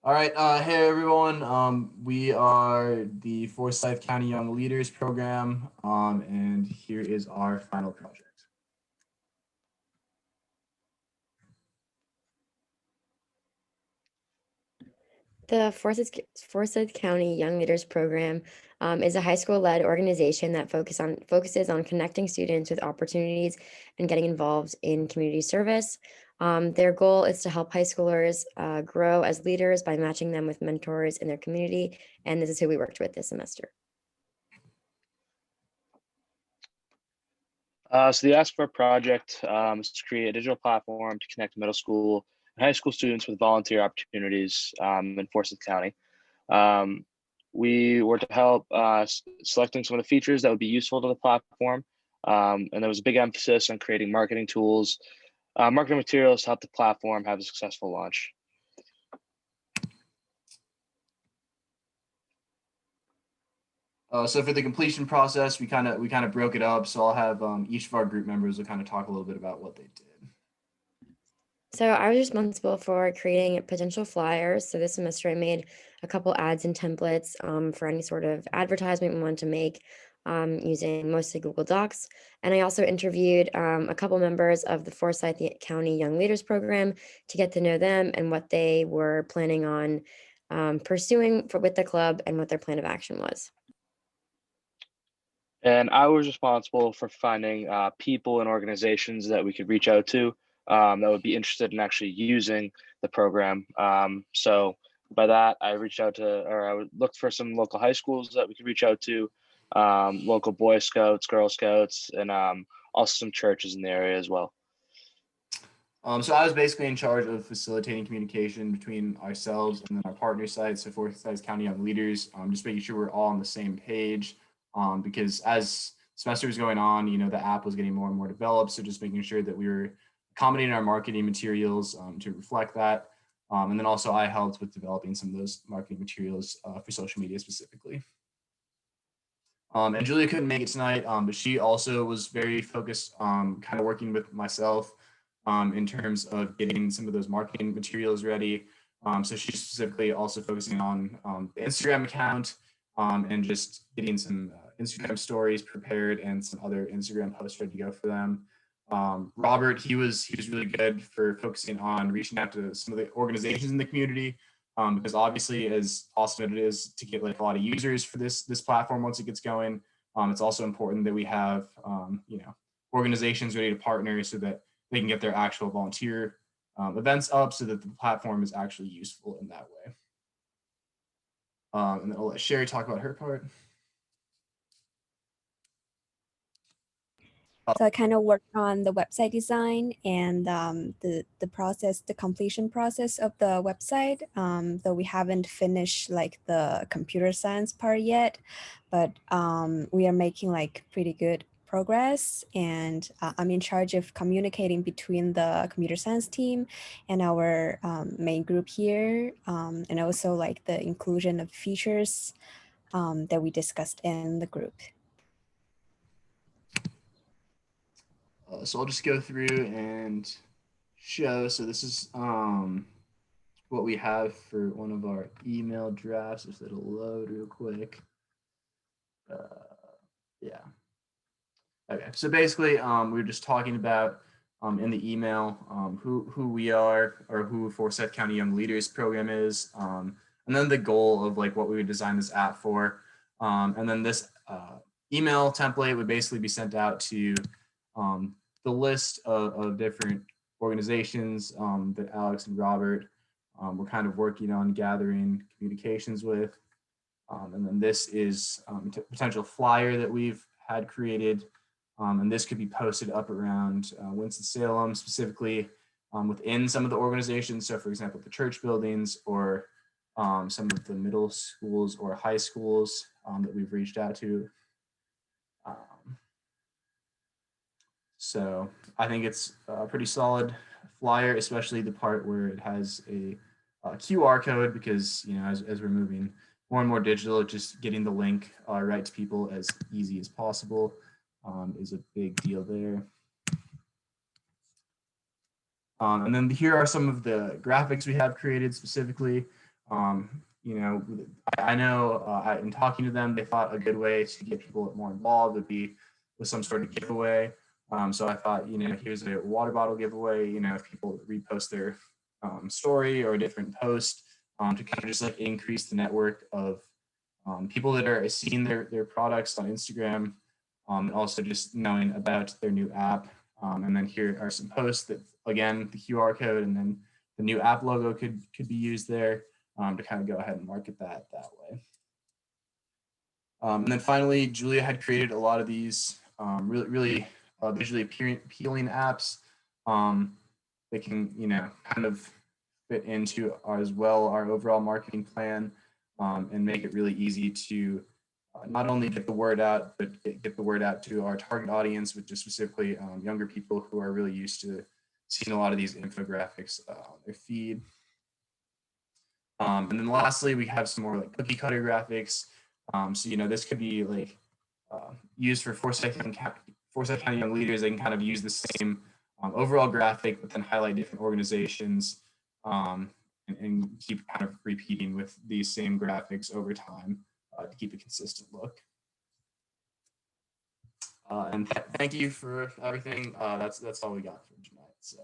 All right. Hey, everyone. We are the Forsyth County Young Leaders Program, and here is our final project. The Forsyth County Young Leaders Program is a high school-led organization that focuses on connecting students with opportunities and getting involved in community service. Their goal is to help high schoolers grow as leaders by matching them with mentors in their community, and this is who we worked with this semester. So the Ask for project is to create a digital platform to connect middle school and high school students with volunteer opportunities in Forsyth County. We were to help selecting some of the features that would be useful to the platform. And there was a big emphasis on creating marketing tools, marketing materials to help the platform have a successful launch. So for the completion process, we kind of broke it up. So I'll have each of our group members will kind of talk a little bit about what they did. So I was responsible for creating potential flyers. So this semester I made a couple ads and templates for any sort of advertisement we wanted to make using mostly Google Docs. And I also interviewed a couple members of the Forsyth County Young Leaders Program to get to know them and what they were planning on pursuing with the club and what their plan of action was. And I was responsible for finding people and organizations that we could reach out to that would be interested in actually using the program. So by that, I reached out to, or I would look for some local high schools that we could reach out to, local Boy Scouts, Girl Scouts, and also some churches in the area as well. So I was basically in charge of facilitating communication between ourselves and then our partner sites, so Forsyth County Young Leaders, just making sure we're all on the same page. Because as semester was going on, the app was getting more and more developed. So just making sure that we were accommodating our marketing materials to reflect that. And then also I helped with developing some of those marketing materials for social media specifically. And Julia couldn't make it tonight, but she also was very focused on kind of working with myself in terms of getting some of those marketing materials ready. So she's specifically also focusing on the Instagram account and just getting some Instagram stories prepared and some other Instagram posts ready to go for them. Robert, he was really good for focusing on reaching out to some of the organizations in the community, because obviously, as awesome it is to get like a lot of users for this platform once it gets going, it's also important that we have organizations ready to partner so that they can get their actual volunteer events up, so that the platform is actually useful in that way. And then I'll let Sherry talk about her part. So I kind of worked on the website design and the process, the completion process of the website. Though we haven't finished like the computer science part yet, but we are making like pretty good progress. And I'm in charge of communicating between the computer science team and our main group here, and also like the inclusion of features that we discussed in the group. So I'll just go through and show. So this is what we have for one of our email drafts. If it'll load real quick. Yeah. Okay. So basically, we were just talking about in the email who we are, or who Forsyth County Young Leaders Program is, and then the goal of like what we would design this app for, and then this email template would basically be sent out to the list of different organizations that Alex and Robert were kind of working on gathering communications with. And then this is a potential flyer that we've had created. And this could be posted up around Winston-Salem, specifically within some of the organizations. So for example, the church buildings, or some of the middle schools or high schools that we've reached out to. So I think it's a pretty solid flyer, especially the part where it has a QR code, because as we're moving more and more digital, just getting the link right to people as easy as possible is a big deal there. And then here are some of the graphics we have created specifically. You know, I know in talking to them, they thought a good way to get people more involved would be with some sort of giveaway. So I thought, you know, here's a water bottle giveaway, you know, if people repost their story or a different post to kind of just like increase the network of people that are seeing their products on Instagram, and also just knowing about their new app. And then here are some posts that, again, the QR code and then the new app logo could be used there to kind of go ahead and market that way. And then finally, Julia had created a lot of these really visually appealing apps that can, you know, kind of fit into as well our overall marketing plan and make it really easy to not only get the word out, but get the word out to our target audience, which is specifically younger people who are really used to seeing a lot of these infographics on their feed. And then lastly, we have some more like cookie cutter graphics. So, you know, this could be like used for Forsyth County Young Leaders. They can kind of use the same overall graphic, but then highlight different organizations and keep kind of repeating with these same graphics over time to keep a consistent look. And thank you for everything. That's all we got for tonight. So.